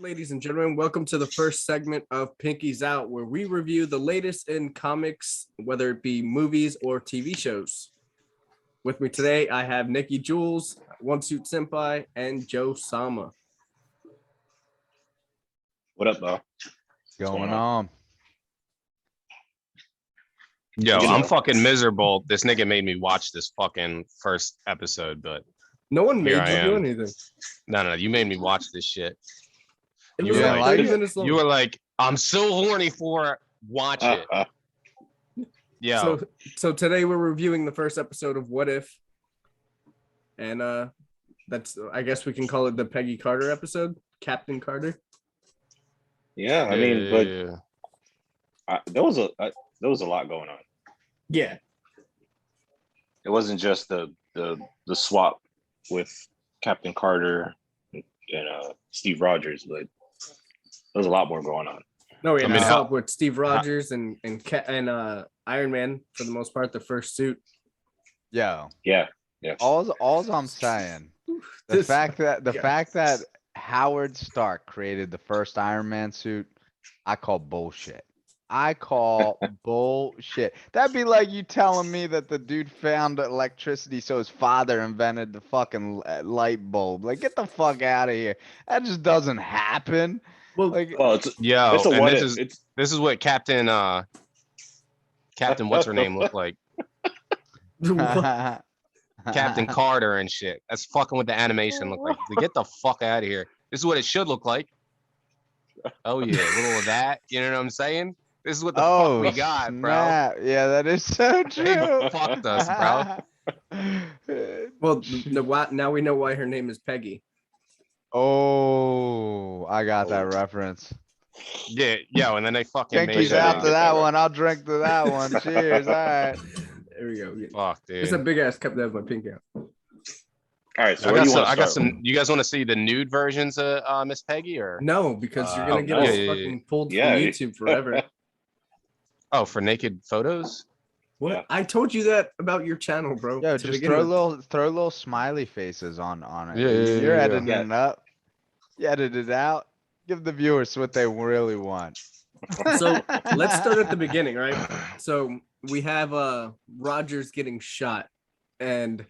ladies and gentlemen, welcome to the first segment of Pinkies Out, where we review the latest in comics, whether it be movies or TV shows. With me today, I have Nikki Jules, One Suit Senpai, and Joe Sama. What up, bro? Going on? Yo, I'm fucking miserable. This nigga made me watch this fucking first episode, but no one made you do am. anything. No, you made me watch this shit. It You was were like like- 30 minutes long. You were like, I'm so horny for it. Watch it. Yo, So today we're reviewing the first episode of What If, and that's, I guess we can call it the Peggy Carter episode, Captain Carter. Yeah, I mean, but there was a lot going on. Yeah, It wasn't just the swap with Captain Carter and Steve Rogers, but there was a lot more going on. no, we had I mean, to how- stop with Steve Rogers and Iron Man for the most part, the first suit. Yo, Yeah, all I'm saying, the This- fact that yeah. Howard Stark created the first Iron Man suit, I call bullshit. I call bullshit. That'd be like you telling me that the dude found electricity, so his father invented the fucking light bulb. Like, get the fuck out of here. That just doesn't happen. Well, Like, well, it's yo, a and what this if. is It's this is what Captain what's her name looked like? Captain Carter and shit. That's fucking what the animation looked like. Get the fuck out of here. This is what it should look like. Oh yeah, a little of that. You know what I'm saying? This is what the fuck we got, bro. snap. Yeah, that is so true. They fucked us, well, now we know why her name is Peggy. Oh, I got that reference. Yeah, yo, and then they fucking made Pinkies that out in. to that one. I'll drink to that one. Cheers. All right. There we go. Fuck, It's a dude. big ass cup that has my pink out. all right. So I where got do you some. want I to got start? some. You guys want to see the nude versions of Miss Peggy or? No, because you're gonna get no. us Yeah. fucking pulled Yeah. from YouTube forever. Oh, for naked photos? What? Yeah. I told you that about your channel, bro. Yo, to just begin throw with. little smiley faces on it. Yeah, You're yeah. editing Yeah. it up. You edit it out. Give the viewers what they really want. So let's start at the beginning, right? So we have Rogers getting shot and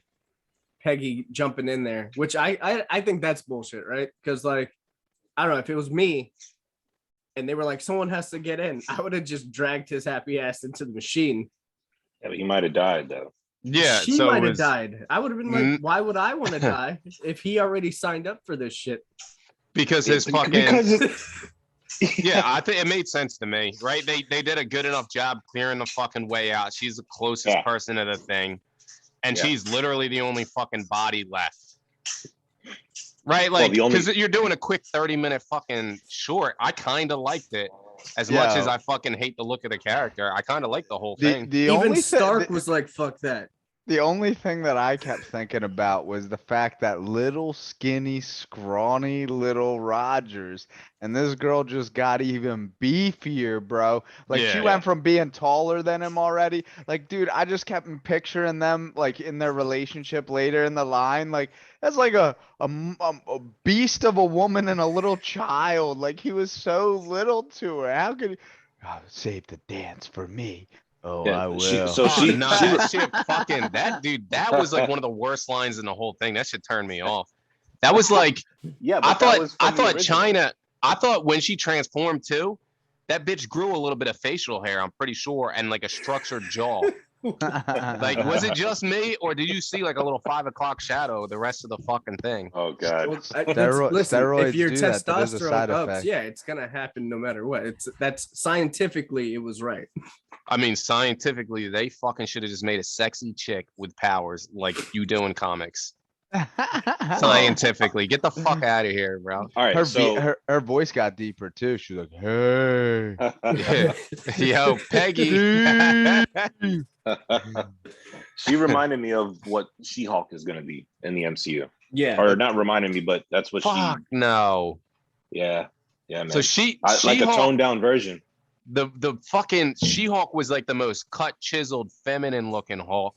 Peggy jumping in there, which I think that's bullshit, right? Because like, I don't know, if it was me and they were like, someone has to get in, I would have just dragged his happy ass into the machine. Yeah, but he might have died though. Yeah. She so it might have was, died. I would have been like, why would I want to die if he already signed up for this shit? because his fucking. Because it, Yeah, I think it made sense to me, right? They did a good enough job clearing the fucking way out. She's the closest Yeah. person to the thing, and Yeah. she's literally the only fucking body left. Right, Well, like the only- because you're doing a quick 30-minute fucking short. I kind of liked it, as much as Yo. I fucking hate the look of the character. I kind of like the whole The thing. the Even only Stark thing, was like, fuck that. the only thing that I kept thinking about was the fact that little skinny, scrawny little Rogers and this girl just got even beefier, bro. Like she Yeah. went from being taller than him already. Like, dude, I just kept picturing them like in their relationship later in the line. Like that's like a beast of a woman and a little child. Like he was so little to her. How could he? Oh, save the dance for me. Oh, Yeah, I will. she- so Oh, she- no, she- that shit fucking that dude. That was like one of the worst lines in the whole thing. That shit turned me off. That was like. yeah, I but that was thought from the original. China. I thought when she transformed too, that bitch grew a little bit of facial hair. I'm pretty sure, and like a structured jaw. Like, was it just me, or did you see like a little 5 o'clock shadow the rest of the fucking thing? Oh god. Well, Listen, if steroids your do that, that is a testosterone side ups, effect. yeah, it's gonna happen no matter what. That's scientifically it was right. I mean, scientifically, they fucking should have just made a sexy chick with powers like you do in comics. Scientifically, get the fuck out of here, bro. All right, Her, so her voice got deeper too. She's like, "Hey, Yo, Peggy. she reminded me of what She-Hulk is going to be in the MCU, Yeah. or not reminding me, but that's what Fuck no. Yeah, man. So she Like a She-Hulk- toned down version. the fucking She-Hulk was like the most cut, chiseled, feminine looking Hulk,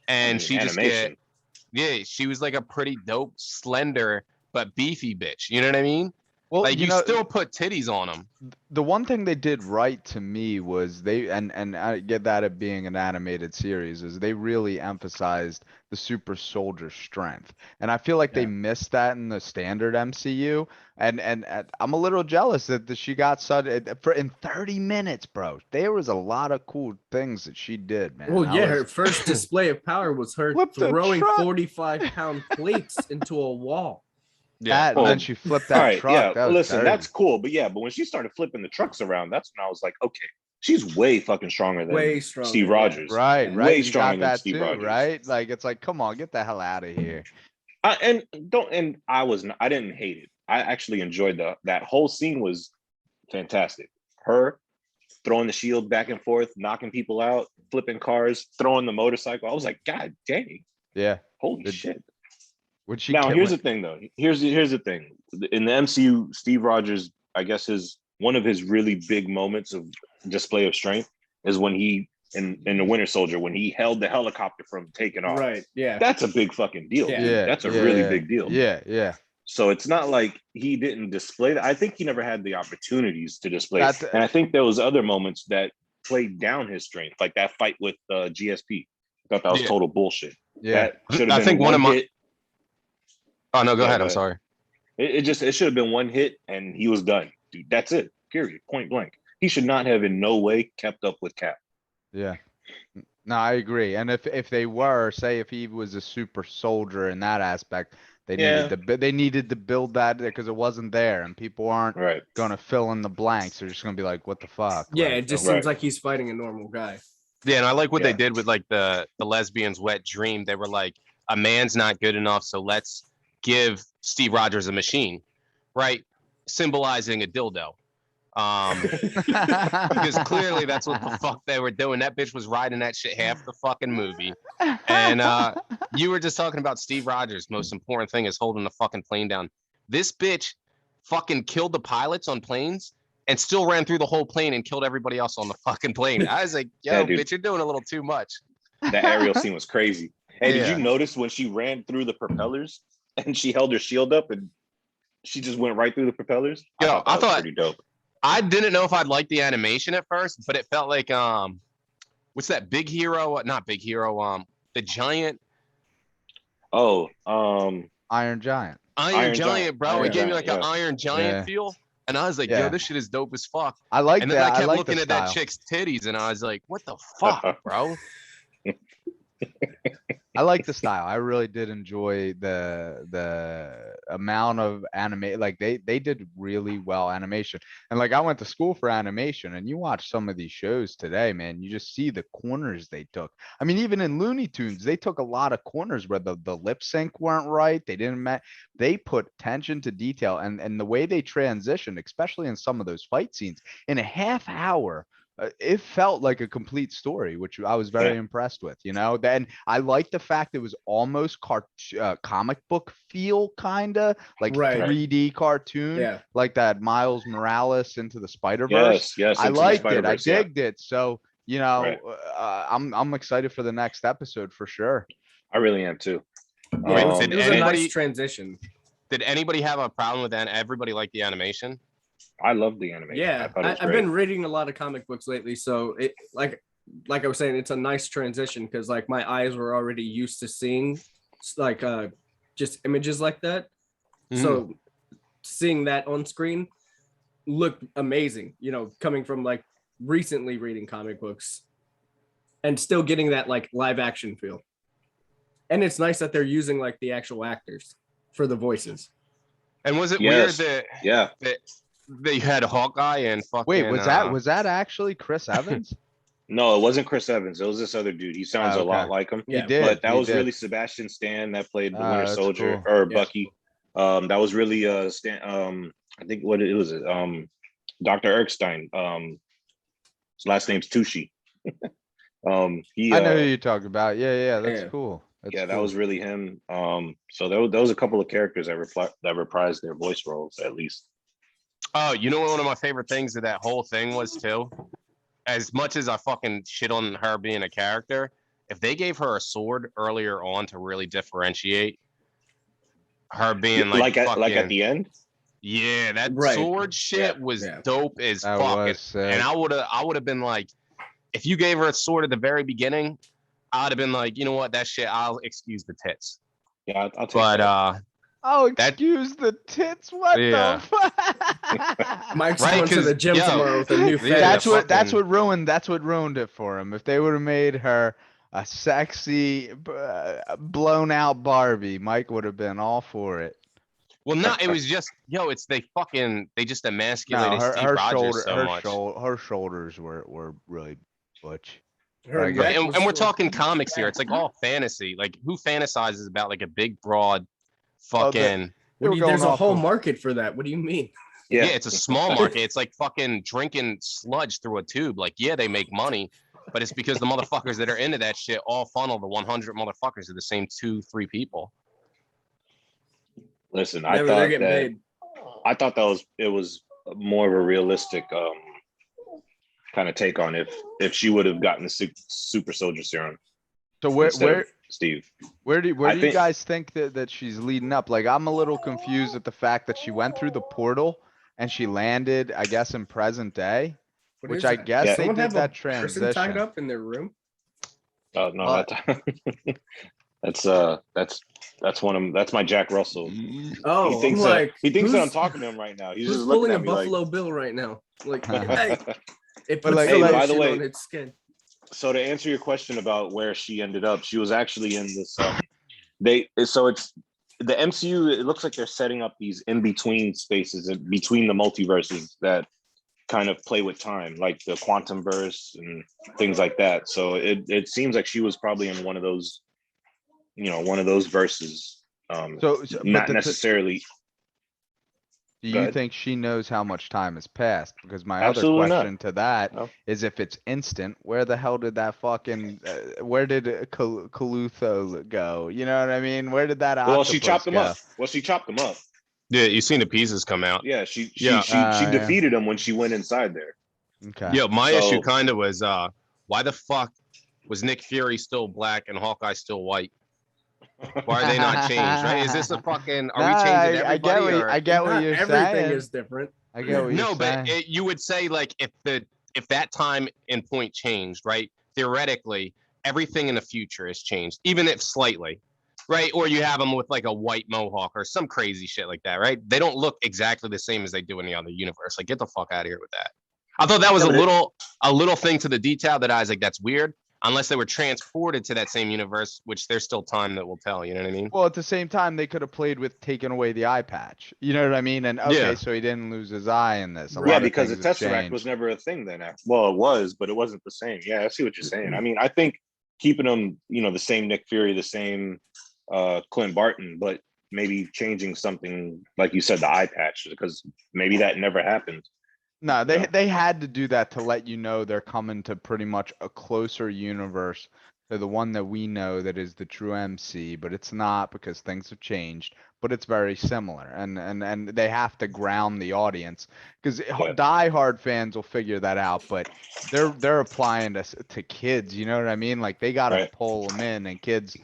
and I mean, she just animation. she was like a pretty dope, slender but beefy bitch. You know what I mean? Well, Like you you know, still put titties on them. the one thing they did right to me was and I get that it being an animated series is they really emphasized the super soldier strength. And I feel like they Yeah. missed that in the standard MCU. And I'm a little jealous that she got such for in 30 minutes, bro. There was a lot of cool things that she did, man. Well, I yeah, was her first display of power was her Flipped a throwing truck. 45-pound plates into a wall. Yeah. that, and Well, then she flipped All that right, truck. yeah. That was Listen, dirty. that's cool, but when she started flipping the trucks around, that's when I was like, okay, she's way fucking stronger than Way stronger. Steve yeah. Rogers. Right, Yeah. right. Way You got stronger than that Steve too, Rogers. right? Like it's like, come on, get the hell out of here. I didn't hate it. I actually enjoyed that whole scene was fantastic. Her throwing the shield back and forth, knocking people out, flipping cars, throwing the motorcycle. I was like, God dang, Yeah. holy Did- shit. Would she Now kill here's it? the thing though. Here's the thing. In the MCU, Steve Rogers, I guess one of his really big moments of display of strength is when he in the Winter Soldier when he held the helicopter from taking off. Right. Yeah. That's a big fucking deal, Yeah. dude. Yeah. That's a yeah, really yeah, big deal. Yeah, yeah. So it's not like he didn't display that. I think he never had the opportunities to display it. That- And I think there was other moments that played down his strength, like that fight with GSP. I thought that was Yeah. total bullshit. Yeah. That should I have been think one of my- hit. Oh no, go Yeah, ahead. go I'm ahead. sorry. It should have been one hit and he was done. Dude, that's it. Period. Point blank. He should not have in no way kept up with Cap. Yeah. No, I agree. And if they were, say if he was a super soldier in that aspect, they Yeah. needed to build that because it wasn't there and people aren't Right. gonna fill in the blanks. They're just gonna be like, what the fuck? Yeah. Like, It just Right. seems like he's fighting a normal guy. Yeah, and I like what they Yeah. did with like the lesbian's wet dream. They were like, a man's not good enough, so let's give Steve Rogers a machine, right? Symbolizing a dildo. Because clearly that's what the fuck they were doing. That bitch was riding that shit half the fucking movie. And you were just talking about Steve Rogers. Most important thing is holding the fucking plane down. This bitch fucking killed the pilots on planes and still ran through the whole plane and killed everybody else on the fucking plane. I was like, yo, Yeah, dude. bitch, you're doing a little too much. That aerial scene was crazy. Hey, did Yeah. you notice when she ran through the propellers and she held her shield up and she just went right through the propellers? Yo, that was pretty dope. I didn't know if I'd like the animation at first, but it felt like what's that Big Hero? Not Big Hero, the giant Oh, Iron Giant. Iron Giant. Giant, bro. Iron It gave me Giant, like an yeah. Iron Giant Yeah. feel. And I was like, Yeah. yo, this shit is dope as fuck. I like And then that. I I kept like looking the at that style. chick's titties and I was like, what the fuck, bro? I like the style. I really did enjoy the amount of anime. Like they did really well animation. And like I went to school for animation and you watch some of these shows today, man, you just see the corners they took. I mean, even in Looney Tunes, they took a lot of corners where the lip sync weren't right. They didn't they put attention to detail and the way they transitioned, especially in some of those fight scenes in a half hour. It felt like a complete story, which I was very impressed with, you know. Then I like the fact it was almost comic book feel, kinda like Right. 3D cartoon, Yeah. like that Miles Morales into the Spider-Verse. Yes. I Into the liked it. I Spider-Verse, yeah. digged it. So, you know, Right. I'm excited for the next episode for sure. I really am too. Yeah, it was, did it was a anybody- nice transition. Did anybody have a problem with that? Everybody liked the animation? I love the animation. Yeah, I thought it was I've great. been reading a lot of comic books lately, so it like I was saying, it's a nice transition because like my eyes were already used to seeing like just images like that. So seeing that on screen looked amazing, you know, coming from like recently reading comic books and still getting that like live action feel. And it's nice that they're using like the actual actors for the voices. And was it Yes. weird Yeah. that they had Hawkeye and fucking Wait, was that actually Chris Evans? No, it wasn't Chris Evans. It was this other dude. He sounds a lot Okay. like him. Yeah, He did. But that he was did. really Sebastian Stan that played the Ah, Winter that's Soldier cool. or Yeah. Bucky. That was really Stan. I think what it was. Dr. Erskine. His last name's Tucci. He. I know who you're talking about. Yeah, that's Yeah. cool. That's Yeah, that cool. was really him. So there was a couple of characters that reprised their voice roles at least. Oh, you know what one of my favorite things of that whole thing was too? As much as I fucking shit on her being a character, if they gave her a sword earlier on to really differentiate her being like at fucking, the end. Yeah, that Right. sword shit was Yeah. dope as That fuck. was And sick. I would have been like, if you gave her a sword at the very beginning, I'd have been like, you know what, that shit, I'll excuse the tits. Yeah, I'll take But that. Oh, that- excuse the tits. What Yeah. the fuck? Mike's Right, going to the 'cause, gym yo, tomorrow with a new yeah, That's fetish. what fucking- ruined it for him. If they would have made her a sexy, blown out Barbie, Mike would have been all for it. well, no, it was just, yo, it's they just No, emasculated Steve Rogers so much. her shoulders were really butch. Her Right, neck And was we're so talking huge. comics here. It's like all fantasy. Like who fantasizes about like a big, broad, Oh, the- fucking? They were going There's a off whole of- market for that. What do you mean? Yeah, it's a small market. It's like fucking drinking sludge through a tube. Like, yeah, they make money, but it's because the motherfuckers that are into that shit all funnel the 100 motherfuckers to the same 2-3 people. Listen, Yeah, but they're getting paid. I thought that was more of a realistic kind of take on if she would have gotten the super soldier serum So where instead of Steve. where do I you think- guys think that she's leading up? Like I'm a little confused at the fact that she went through the portal and she landed, I guess, in present day, What which is I that? guess Yeah. they Someone did have that a person tied transition. up in their room. Oh no, What? that's one of that's my Jack Russell. Oh, he thinks I'm like, he thinks that I'm who's- talking to him right now. He's Who's just looking pulling a at me Buffalo Bill right now? Like, hey, like. it But puts like- the Hey, by the lotion way- on its skin. So to answer your question about where she ended up, she was actually in this. So it's the MCU. It looks like they're setting up these in between spaces in between the multiverses that kind of play with time, like the quantum verse and things like that. So it seems like she was probably in one of those, one of those verses. So, Not necessarily. do Go you ahead. think she knows how much time has passed? Because my Absolutely other not. question to that No. is if it's instant, where the hell did that fucking, where did Kalutho go? You know what I mean? Where did that Well, she octopus chopped them go? up. Well, she chopped them up. Yeah, you seen the pieces come out. Yeah, she Yeah. she Yeah. defeated him when she went inside there. Okay. Yeah, my So- issue kind of was why the fuck was Nick Fury still black and Hawkeye still white? Why are they not changed? Right? Is this a fucking? Are we changing everybody? I get what Not you're everything saying. is different. I get what No, you're but saying. you would say like if that time and point changed, right? Theoretically, everything in the future has changed, even if slightly, right? Or you have them with like a white mohawk or some crazy shit like that, right? They don't look exactly the same as they do in the other universe. Like, get the fuck out of here with that. I thought that was Yeah, a little thing to the detail that I was like, that's weird. Unless they were transported to that same universe, which there's still time that will tell. You know what I mean? Well, at the same time, they could have played with taking away the eye patch. You know what I mean? And okay, Yeah. so he didn't lose his eye in this. A Yeah, lot of because the things have Tesseract changed. was never a thing then. Well, it was, but it wasn't the same. Yeah, I see what you're saying. I mean, I think keeping them, the same Nick Fury, the same Clint Barton, but maybe changing something like you said, the eye patch, because maybe that never happened. No, Yeah. they had to do that to let you know they're coming to pretty much a closer universe to the one that we know that is the true MC, but it's not because things have changed, but it's very similar. And they have to ground the audience because Yeah. diehard fans will figure that out, but they're applying to kids, you know what I mean? Like they gotta Right. pull them in and kids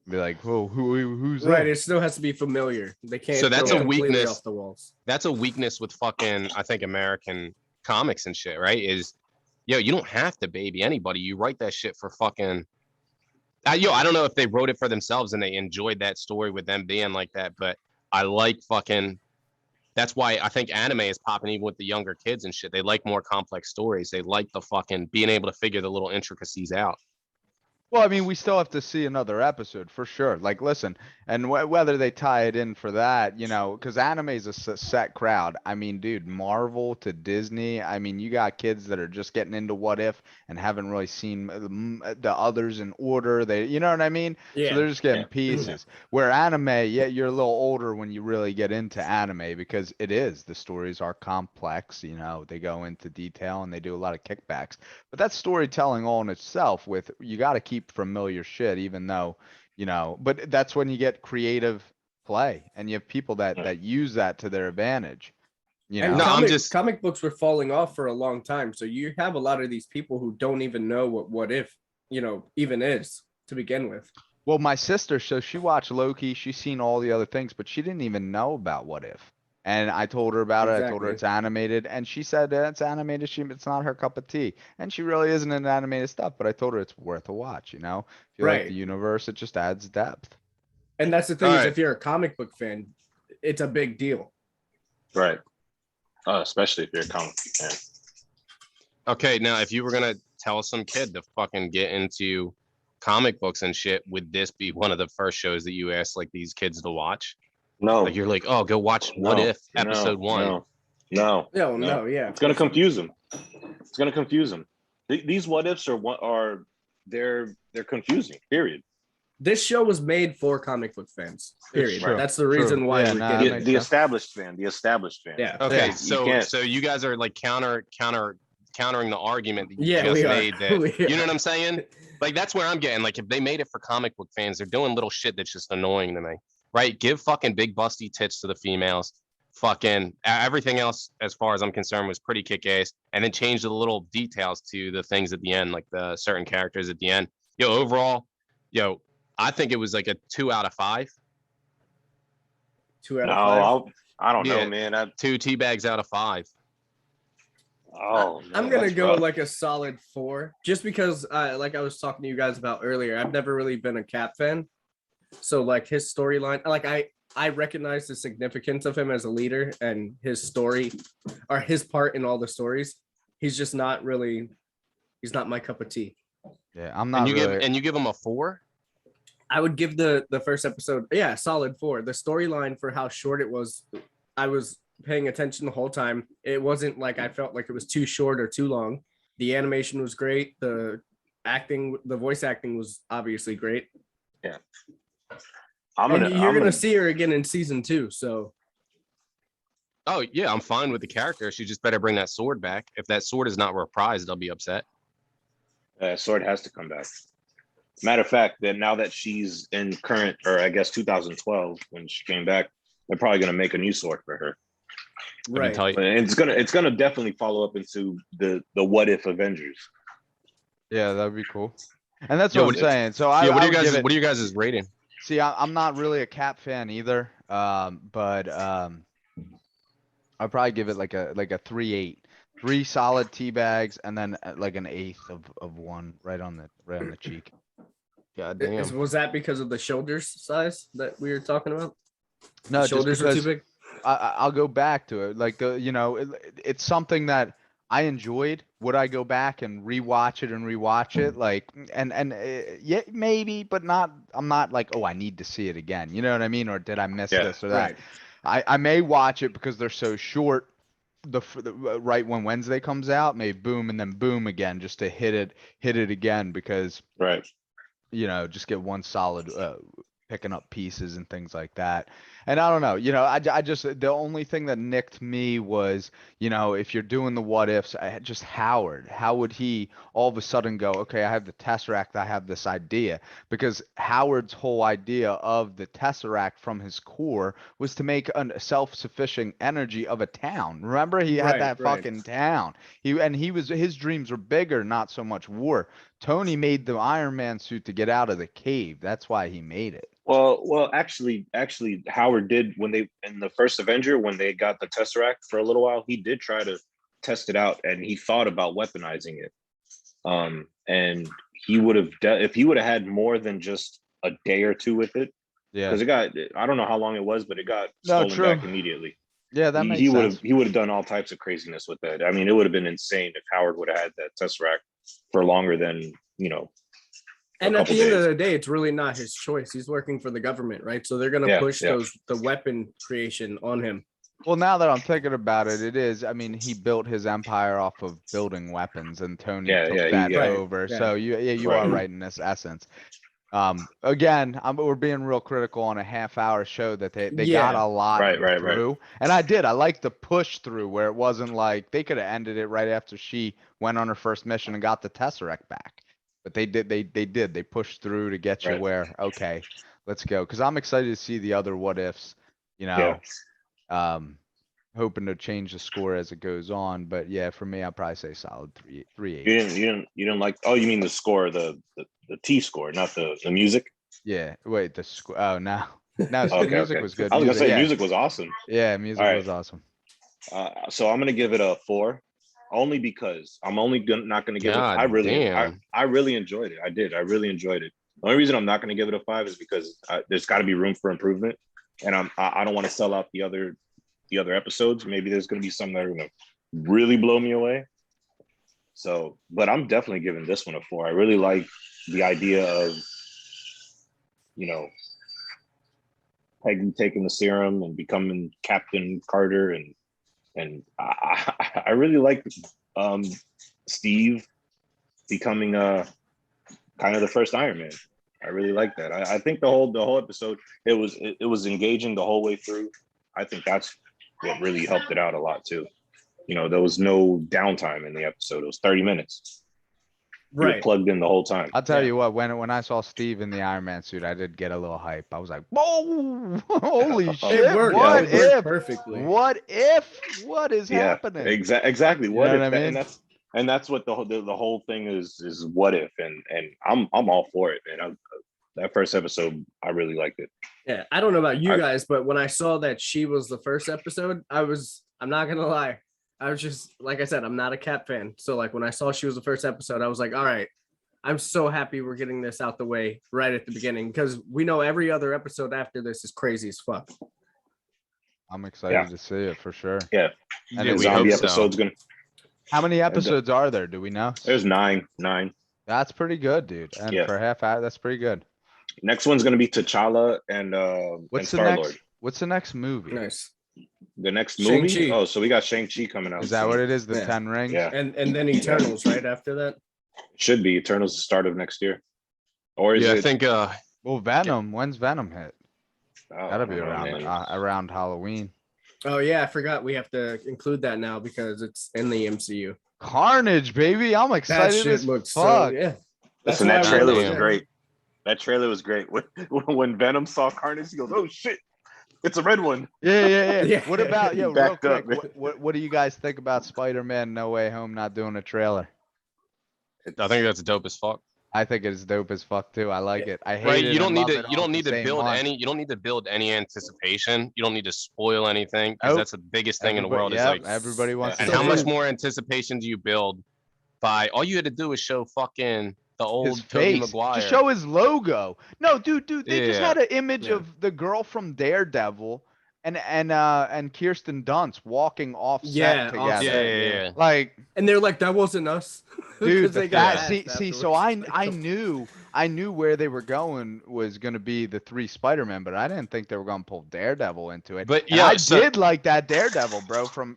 be like, whoa, who's Right. that? It still has to be familiar. They can't. So that's go a completely weakness. off the walls. That's a weakness with fucking, I think, American comics and shit, right? Is, you don't have to baby anybody. You write that shit for fucking. I don't know if they wrote it for themselves and they enjoyed that story with them being like that, but I like fucking. That's why I think anime is popping even with the younger kids and shit. They like more complex stories. They like the fucking being able to figure the little intricacies out. Well, I mean, we still have to see another episode for sure. Like, listen, and whether they tie it in for that, because anime is a set crowd. I mean, dude, Marvel to Disney. I mean, you got kids that are just getting into What If and haven't really seen the others in order. You know what I mean? Yeah. So they're just getting Yeah. pieces. Where anime, you're a little older when you really get into anime because the stories are complex. They go into detail and they do a lot of kickbacks. But that's storytelling all in itself. You got to keep familiar shit, even though, but that's when you get creative play and you have people that use that to their advantage. And No, I'm comic books were falling off for a long time. So you have a lot of these people who don't even know what if, even is to begin with. Well, my sister, so she watched Loki, she's seen all the other things, but she didn't even know about What If. And I told her about it. I told her Exactly. it's animated, and she said it's animated. It's not her cup of tea, and she really isn't into animated stuff. But I told her it's worth a watch. You know, if you like the Right. universe, it just adds depth. And that's the thing All is, right. if you're a comic book fan, it's a big deal. Right. Especially if you're a comic book fan. Okay, now if you were gonna tell some kid to fucking get into comic books and shit, would this be one of the first shows that you ask like these kids to watch? No. Like you're like, oh, go watch What No, If episode 1. No. No, No. yeah. It's gonna confuse them. It's gonna confuse them. These what ifs are they're confusing. Period. This show was made for comic book fans. Period. true. That's the reason True. why Yeah, we're nah, getting that it. makes The sense. established fan. The established fan. Yeah. Okay, Yeah, so you guys are like countering the argument that you Yeah, just we are. made that We you know are. what I'm saying? Like that's where I'm getting. Like if they made it for comic book fans, they're doing little shit that's just annoying to me. Right? Give fucking big busty tits to the females. Fucking everything else, as far as I'm concerned, was pretty kick ass. And then change the little details to the things at the end, like the certain characters at the end. Overall, I think it was like a 2 out of 5. 2 out No, of 5. I don't Yeah. know, man. 2 tea bags out of 5. Man, I'm gonna that's go rough. like a solid 4, just because, like I was talking to you guys about earlier, I've never really been a Cap fan. So like his storyline, like I recognize the significance of him as a leader and his story, or his part in all the stories. He's just not really. He's not my cup of tea. Yeah, I'm And not you really. give them a 4. I would give the first episode, yeah, solid 4. The storyline, for how short it was, I was paying attention the whole time. It wasn't like I felt like it was too short or too long. The animation was great. The voice acting was obviously great. Yeah. You're gonna see her again in season 2. So Oh yeah, I'm fine with the character. She just better bring that sword back. If that sword is not reprised, I'll be upset. Sword has to come back. Matter of fact, that now that she's in current, or I guess 2012 when she came back, they're probably gonna make a new sword for her. right. Tight. And it's gonna definitely follow up into the what if Avengers. Yeah, that'd be cool. And that's Yo, what I'm what- saying. So Yeah, I what are you would guys? give it. What are you guys' rating? See, I'm not really a Cap fan either. But I'd probably give it like a 3.8. 3 solid tea bags, and then like an 1/8 of one right on the cheek. God damn. Was that because of the shoulders size that we were talking about? No, The just shoulders were too because big. I'll go back to it. Like it's something that I enjoyed. Would I go back and rewatch it? Like, and yeah, maybe, but not. I'm not like, oh, I need to see it again. You know what I mean? Or did I miss Yeah, this or that? Right. I may watch it because they're so short. Right when Wednesday comes out, may boom and then boom again, just to hit it again, because Right. just get one solid picking up pieces and things like that. And I don't know, I just, the only thing that nicked me was, if you're doing the what ifs, just Howard, how would he all of a sudden go, okay, I have the Tesseract, I have this idea? Because Howard's whole idea of the Tesseract from his core was to make a self-sufficient energy of a town. Remember, he had that Right. fucking town. His dreams were bigger, not so much war. Tony made the Iron Man suit to get out of the cave. That's why he made it. Well, actually, Howard did, when they, in the first Avenger, when they got the Tesseract for a little while, he did try to test it out, and he thought about weaponizing it. And he would have, if he would have had more than just a day or two with it, Yeah. because I don't know how long it was, but it got No, stolen true. back immediately. Yeah, that makes He sense. would have done all types of craziness with that. I mean, it would have been insane if Howard would have had that Tesseract for longer than, And at couple the end of days. the day, it's really not his choice. He's working for the government, right? So they're gonna push the weapon creation on him. Well, now that I'm thinking about it, it is. I mean, he built his empire off of building weapons, and Tony took that Right, over. yeah. So you Right. are right in this essence. Again, we're being real critical on a half-hour show that they got Yeah. a lot Right. through, and I like the push through where it wasn't like they could have ended it right after she went on her first mission and got the Tesseract back, but they pushed through to get you Right. where, okay, let's go, because I'm excited to see the other what ifs, hoping to change the score as it goes on. But yeah, for me, I'd probably say solid 3.8. You didn't like, oh, you mean the score, the T score, not the music? Yeah, wait, the score. Oh no, No, the Okay, music okay. was good. I was gonna say yeah. music was awesome. Yeah, music All right. was awesome. So I'm gonna give it a 4, only because I'm only not gonna give it. God damn. I really enjoyed it. I did. I really enjoyed it. The only reason I'm not gonna give it a 5 is because there's got to be room for improvement, and I don't want to sell out the other episodes. Maybe there's gonna be some that are gonna really blow me away. So, but I'm definitely giving this one a 4. I really like the idea of, you know, Peggy taking the serum and becoming Captain Carter, and I really like Steve becoming kind of the first Iron Man. I really like that. I think the whole episode it was engaging the whole way through. I think that's what really helped it out a lot too. You know, there was no downtime in the episode. It was 30 minutes. You were Right. plugged in the whole time. I'll tell Yeah. you what, when I saw Steve in the Iron Man suit, I did get a little hype. I was like, whoa, holy shit, It worked. what It worked if? perfectly. What if? What is happening? Exactly. You What know if? what I mean? And that's what the whole thing is what if, and I'm all for it, man. That first episode, I really liked it. Yeah, I don't know about you I- guys, but when I saw that she was the first episode, I'm not gonna lie. I was just, like I said, I'm not a Cap fan. So like when I saw she was the first episode, I was like, all right, I'm so happy we're getting this out the way right at the beginning, because we know every other episode after this is crazy as fuck. I'm excited to see it for sure. Yeah, And Yeah, it's we zombie hope so. episode's gonna. how many episodes are there? Do we know? There's nine. That's pretty good, dude. And Yeah. for half hour, that's pretty good. Next one's gonna be T'Challa and What's the Star-Lord. next? What's the next movie? Nice. The next movie? Shang-Chi. Oh, so we got Shang-Chi coming out. Is that soon. what it is? The Yeah. 10 rings? Yeah, And then Eternals right after that. should be Eternals the start of next year, or is Yeah, it? I think Well, Venom. When's Venom hit? Oh, That'll be I don't know, around man. around Halloween. Oh yeah, I forgot we have to include that now because it's in the MCU. Carnage, baby! I'm That excited shit as looks fuck. so yeah. Listen, why that I trailer wanted was to- great. That trailer was great. When Venom saw Carnage, he goes, "Oh shit, it's a red one." Yeah. Yeah. What about He real backed quick? up, man. What do you guys think about Spider-Man No Way Home not doing a trailer? I think that's dope as fuck. I think it's dope as fuck too. I like it. I hate Right? it. You don't and need love to. it You all don't at need the to same build month. any. You don't need to build any anticipation. You don't need to spoil anything because Nope. that's the biggest thing in the world. Everybody- Is yep, like, everybody wants and to how see much it. more anticipation do you build by? All you had to do is show fucking the old His Tobey face. Maguire. Just show his logo. No, dude, they just Yeah. had an image Yeah. of the girl from Daredevil and Kirsten Dunst walking off set Yeah, together. off Yeah, set. yeah. Like, And they're like, that wasn't us. dude, 'Cause the they got fact, asked see, so afterwards. I knew where they were going was gonna be the 3 Spider-Man, but I didn't think they were gonna pull Daredevil into it. But And yeah, I so- did like that Daredevil, bro, from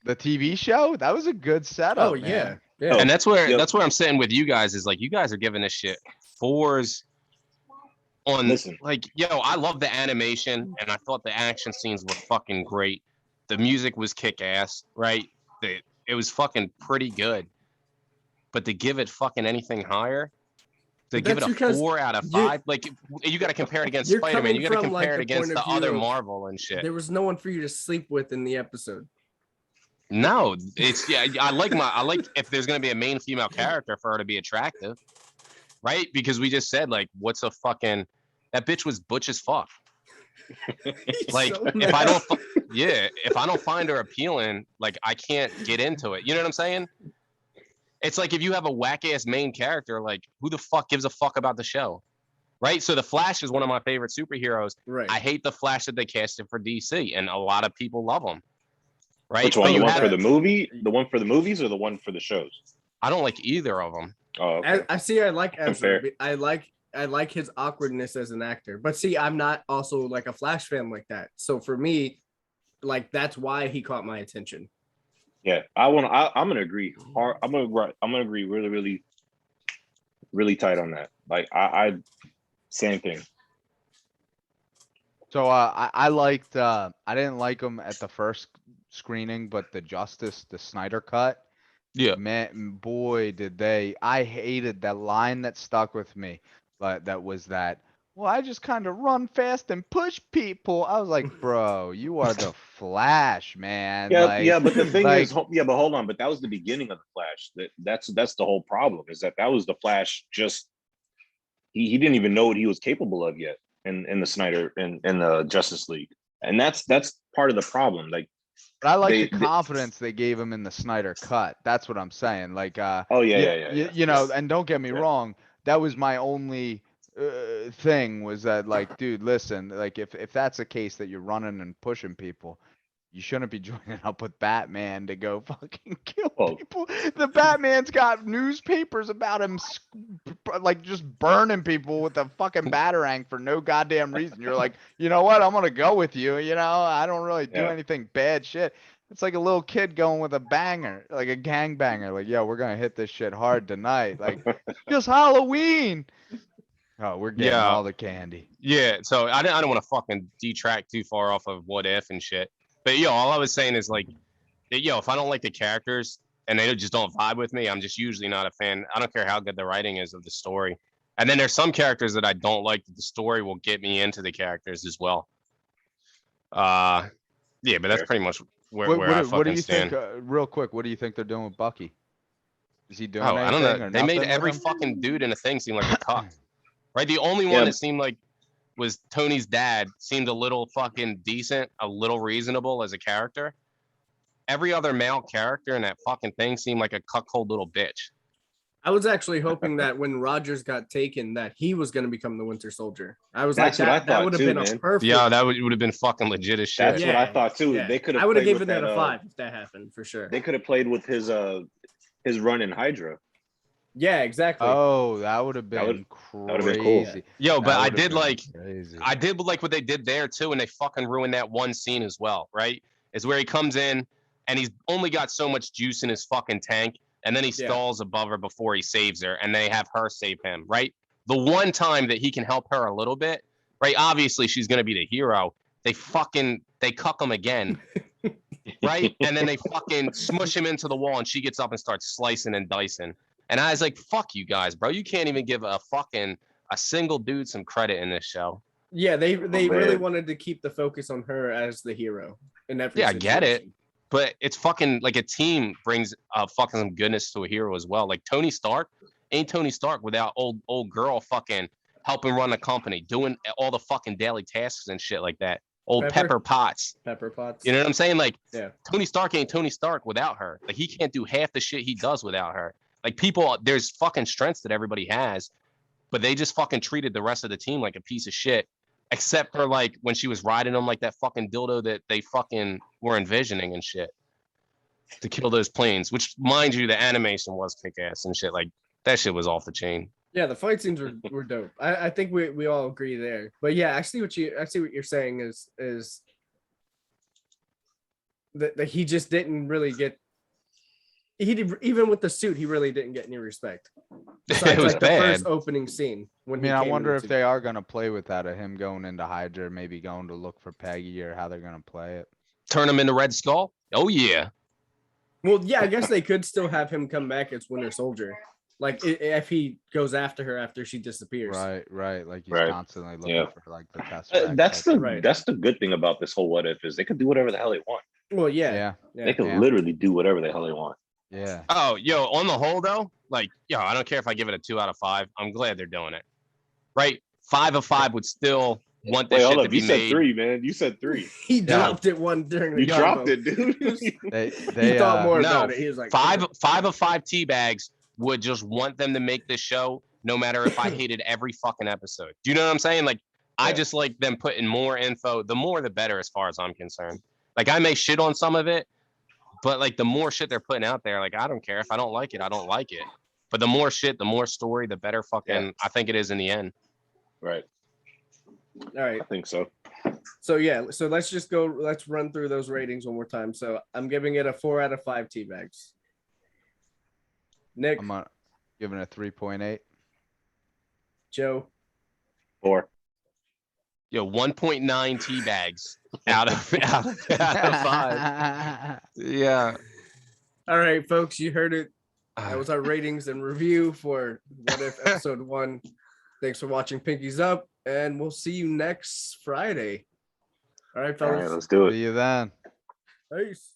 the TV show. That was a good setup. Oh man. yeah. Oh, And that's where yep. I'm sitting with you guys is like you guys are giving this shit 4s on Listen. like I love the animation and I thought the action scenes were fucking great. The music was kick ass, right? It was fucking pretty good. But to give it fucking anything higher, to But give it that's a because 4 out of you- 5, like you got to compare it against You're Spider-Man. coming You got to from, like, compare it the against point the of other view of- Marvel and shit. There was no one for you to sleep with in the episode. No, it's I like if there's gonna be a main female character for her to be attractive, right? Because we just said like, what's a fucking that bitch was butch as fuck. Like So if I mad. don't, if I don't find her appealing, like I can't get into it. You know what I'm saying? It's like if you have a whack ass main character, like who the fuck gives a fuck about the show, right? So the Flash is one of my favorite superheroes. Right. I hate the Flash that they casted for DC, and a lot of people love him. Right? Which one? But The you one have- for the movie? The one for the movies or the one for the shows? I don't like either of them. Oh, okay. I see. I like Ezra. Fair. I like his awkwardness as an actor. But see, I'm not also like a Flash fan like that. So for me, like that's why he caught my attention. Yeah, I'm gonna agree. I'm gonna agree really, really tight on that. Like I same thing. So I liked I didn't like him at the first screening, but the Snyder cut, Yeah. man, boy, did they. I hated that line that stuck with me, but that was that, well, I just kind of run fast and push people. I was like, bro, you are the Flash, man. Yeah, Like, yeah, but the thing like- is, but hold on, but that was the beginning of the Flash. That's the whole problem is that was the Flash. Just he didn't even know what he was capable of yet. in the Snyder in the Justice League, and that's part of the problem. Like, But I like They- the confidence they gave him in the Snyder cut. That's what I'm saying. Like, oh yeah. you know, and don't get me wrong, that was my only thing was that like, dude, listen, like if that's the case that you're running and pushing people, you shouldn't be joining up with Batman to go fucking kill Well- people. The Batman's got newspapers about him like just burning people with a fucking batarang for no goddamn reason. You're like, you know what? I'm gonna go with you. You know, I don't really do Yeah. anything bad shit. It's like a little kid going with a banger, like a gangbanger. Like, yo, we're gonna hit this shit hard tonight. Like, just Halloween. Oh, we're getting Yeah. all the candy. Yeah, so I don't want to fucking detract too far off of what if and shit. But all I was saying is like, if I don't like the characters and they just don't vibe with me, I'm just usually not a fan. I don't care how good the writing is of the story. And then there's some characters that I don't like that the story will get me into the characters as well. Yeah, but that's pretty much where I What do fucking you stand. think? Real quick, what do you think they're doing with Bucky? Is he doing Oh, I don't anything know. or They made nothing with every him? fucking dude in a thing seem like a cuck. Right? The only Yeah. one that seemed like was Tony's dad seemed a little fucking decent, a little reasonable as a character. Every other male character in that fucking thing seemed like a cuckold little bitch. I was actually hoping that when Rogers got taken, that he was going to become the Winter Soldier. I was That's like, what I that thought would have too, been man. a perfect. Yeah, that would have been fucking legit as shit. That's what I thought too. They could have. I would have played given with that a 5 if that happened for sure. They could have played with his run in Hydra. Yeah, exactly. Oh, that would have That been would've been cool. crazy. Yo, but That I would've did been like crazy. what they did there too, and they fucking ruined that one scene as well, right? Is where he comes in and he's only got so much juice in his fucking tank, and then he Yeah. stalls above her before he saves her, and they have her save him, right? The one time that he can help her a little bit, right? Obviously, she's gonna be the hero. They cuck him again, right? And then they fucking smush him into the wall, and she gets up and starts slicing and dicing. And I was like, "Fuck you guys, bro! You can't even give a single dude some credit in this show." Yeah, they really man. wanted to keep the focus on her as the hero in every Yeah, I get it. situation. But it's fucking like a team brings fucking some goodness to a hero as well. Like Tony Stark ain't Tony Stark without old girl fucking helping run the company, doing all the fucking daily tasks and shit like that. Old Pepper Potts. Pepper Potts. You know what I'm saying? Like, Yeah. Tony Stark ain't Tony Stark without her. Like, he can't do half the shit he does without her. Like, people, there's fucking strengths that everybody has, but they just fucking treated the rest of the team like a piece of shit, except for like when she was riding them like that fucking dildo that they fucking were envisioning and shit to kill those planes. Which, mind you, the animation was kick ass and shit. Like, that shit was off the chain. Yeah, the fight scenes were dope. I think we all agree there. But yeah, I see what you're saying is that he just didn't really get. Even with the suit, he really didn't get any respect. Besides, It was like bad. the first opening scene when I mean, he I came wonder in if the they are gonna play with that of him going into Hydra, maybe going to look for Peggy, or how they're gonna play it. Turn him into Red Skull? Oh, yeah. Well, yeah, I guess they could still have him come back as Winter Soldier, like if he goes after her after she disappears. Right. Like he's Right. constantly looking Yeah. for like the Tesseract. That's type the thing. that's the good thing about this whole what if is they could do whatever the hell they want. Well, yeah, Yeah. yeah. They can Yeah. literally do whatever the hell they want. Yeah. Oh, yo, on the whole though, like, I don't care if I give it a 2 out of 5. I'm glad they're doing it. Right? 5 of 5 would still want this Wait, shit hold to up. be You said made. 3, man. You said 3. He dropped it one during the You dropped combo. it, dude. They He thought more No, about it. He was like 5 of 5 teabags would just want them to make this show, no matter if I hated every fucking episode. Do you know what I'm saying? Like, I Yeah. just like them putting more info. The more, the better, as far as I'm concerned. Like, I may shit on some of it, but like the more shit they're putting out there, like, I don't care if I don't like it, I don't like it. But the more shit, the more story, the better fucking I think it is in the end. Right. All right. I think so. So yeah, so let's run through those ratings one more time. So I'm giving it a 4 out of 5 teabags. Nick, I'm giving it a 3.8. Joe, 4. Yo, 1.9 teabags out of 5. Yeah. all right, folks, you heard it. That was our ratings and review for What If episode 1. Thanks for watching Pinkies Up, and we'll see you next Friday. All right, All right, fellas. let's do it. See you then. Peace.